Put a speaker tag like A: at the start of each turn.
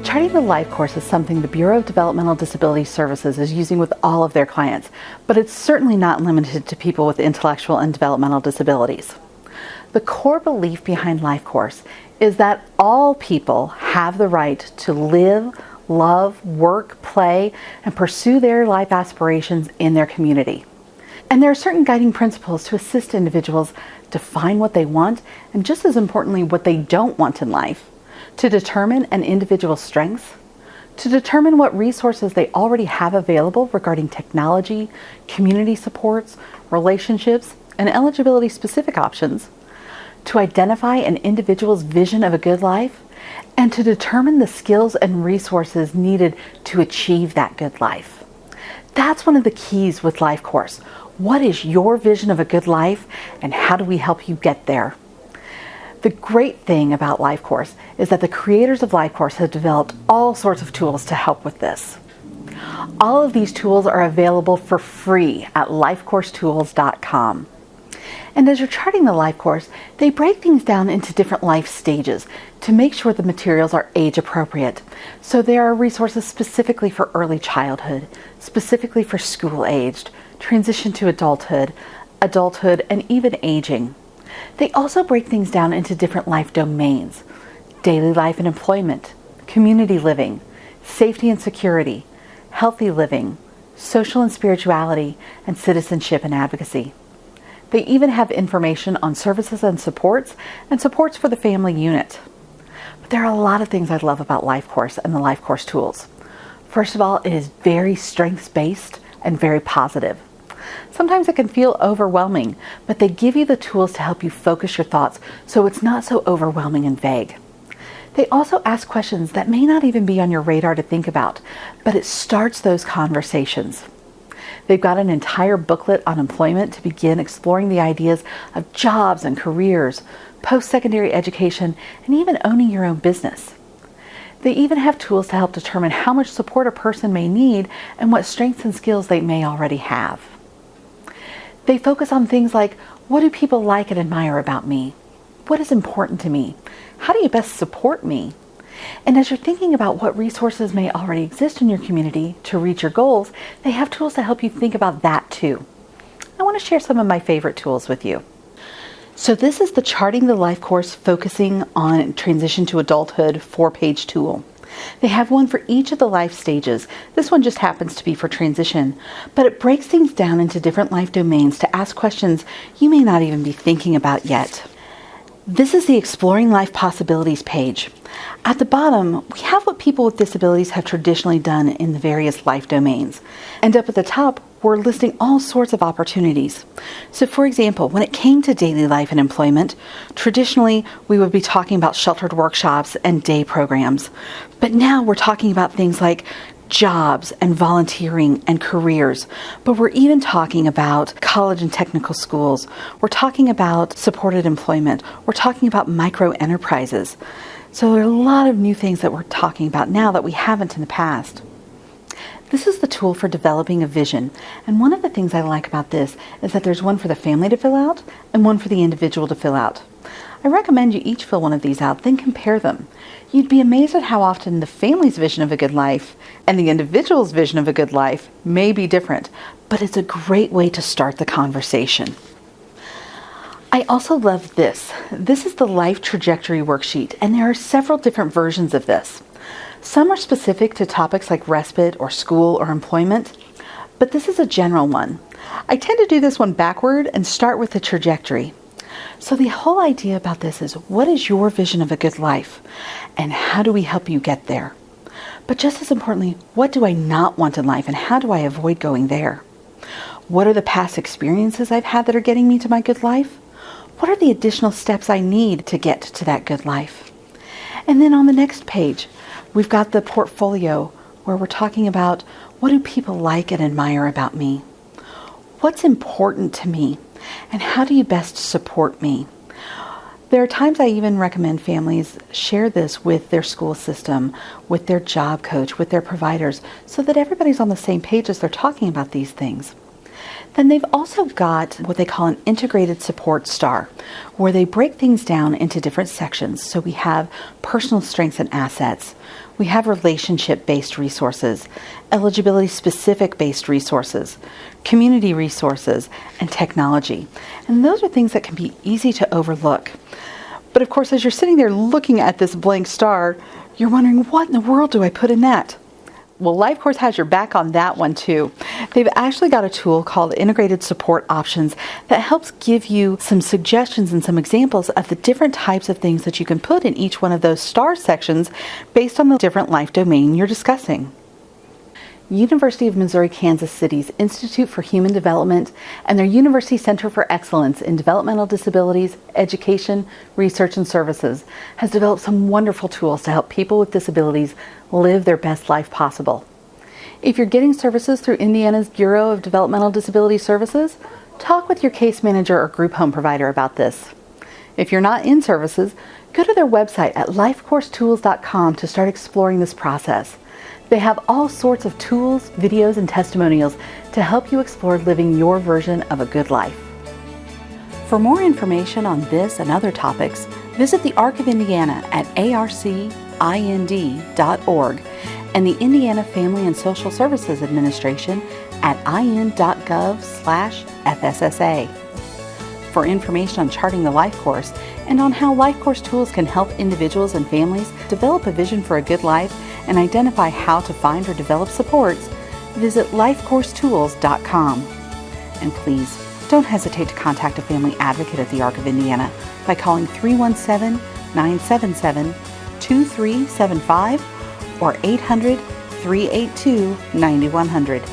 A: Charting the LifeCourse is something the Bureau of Developmental Disability Services is using with all of their clients, but it's certainly not limited to people with intellectual and developmental disabilities. The core belief behind LifeCourse is that all people have the right to live, love, work, play, and pursue their life aspirations in their community. And there are certain guiding principles to assist individuals define what they want, and just as importantly, what they don't want in life, to determine an individual's strengths, to determine what resources they already have available regarding technology, community supports, relationships, and eligibility-specific options, to identify an individual's vision of a good life, and to determine the skills and resources needed to achieve that good life. That's one of the keys with LifeCourse. What is your vision of a good life, and how do we help you get there? The great thing about LifeCourse is that the creators of LifeCourse have developed all sorts of tools to help with this. All of these tools are available for free at lifecoursetools.com. And as you're charting the LifeCourse, they break things down into different life stages to make sure the materials are age appropriate. So there are resources specifically for early childhood, specifically for school-aged, transition to adulthood, and even aging. They also break things down into different life domains: daily life and employment, community living, safety and security, healthy living, social and spirituality, and citizenship and advocacy. They even have information on services and supports for the family unit. But there are a lot of things I love about LifeCourse and the LifeCourse tools. First of all, it is very strengths-based and very positive. Sometimes it can feel overwhelming, but they give you the tools to help you focus your thoughts so it's not so overwhelming and vague. They also ask questions that may not even be on your radar to think about, but it starts those conversations. They've got an entire booklet on employment to begin exploring the ideas of jobs and careers, post-secondary education, and even owning your own business. They even have tools to help determine how much support a person may need and what strengths and skills they may already have. They focus on things like, what do people like and admire about me? What is important to me? How do you best support me? And as you're thinking about what resources may already exist in your community to reach your goals, they have tools to help you think about that too. I want to share some of my favorite tools with you. So this is the Charting the LifeCourse Focusing on Transition to Adulthood 4-page tool. They have one for each of the life stages. This one just happens to be for transition, but it breaks things down into different life domains to ask questions you may not even be thinking about yet. This is the Exploring Life Possibilities page. At the bottom, we have what people with disabilities have traditionally done in the various life domains. And up at the top, we're listing all sorts of opportunities. So for example, when it came to daily life and employment, traditionally we would be talking about sheltered workshops and day programs. But now we're talking about things like jobs and volunteering and careers. But we're even talking about college and technical schools. We're talking about supported employment. We're talking about micro enterprises. So there are a lot of new things that we're talking about now that we haven't in the past. This is the tool for developing a vision, and one of the things I like about this is that there's one for the family to fill out and one for the individual to fill out. I recommend you each fill one of these out, then compare them. You'd be amazed at how often the family's vision of a good life and the individual's vision of a good life may be different, but it's a great way to start the conversation. I also love this. This is the Life Trajectory Worksheet, and there are several different versions of this. Some are specific to topics like respite or school or employment, but this is a general one. I tend to do this one backward and start with the trajectory. So the whole idea about this is, what is your vision of a good life? And how do we help you get there? But just as importantly, what do I not want in life and how do I avoid going there? What are the past experiences I've had that are getting me to my good life? What are the additional steps I need to get to that good life? And then on the next page, we've got the portfolio where we're talking about, what do people like and admire about me? What's important to me? And how do you best support me? There are times I even recommend families share this with their school system, with their job coach, with their providers, so that everybody's on the same page as they're talking about these things. Then they've also got what they call an integrated support star, where they break things down into different sections. So we have personal strengths and assets. We have relationship-based resources, eligibility-specific based resources, community resources, and technology. And those are things that can be easy to overlook. But of course, as you're sitting there looking at this blank star, you're wondering, what in the world do I put in that? Well, LifeCourse has your back on that one too. They've actually got a tool called Integrated Support Options that helps give you some suggestions and some examples of the different types of things that you can put in each one of those star sections based on the different life domain you're discussing. University of Missouri Kansas City's Institute for Human Development and their University Center for Excellence in Developmental Disabilities, Education, Research, and Services has developed some wonderful tools to help people with disabilities live their best life possible. If you're getting services through Indiana's Bureau of Developmental Disability Services, talk with your case manager or group home provider about this. If you're not in services, go to their website at lifecoursetools.com to start exploring this process. They have all sorts of tools, videos, and testimonials to help you explore living your version of a good life. For more information on this and other topics, visit the ARC of Indiana at arcind.org and the Indiana Family and Social Services Administration at in.gov/FSSA. For information on Charting the LifeCourse and on how LifeCourse tools can help individuals and families develop a vision for a good life and identify how to find or develop supports, visit lifecoursetools.com. And please, don't hesitate to contact a family advocate at the ARC of Indiana by calling 317-977-2375 or 800-382-9100.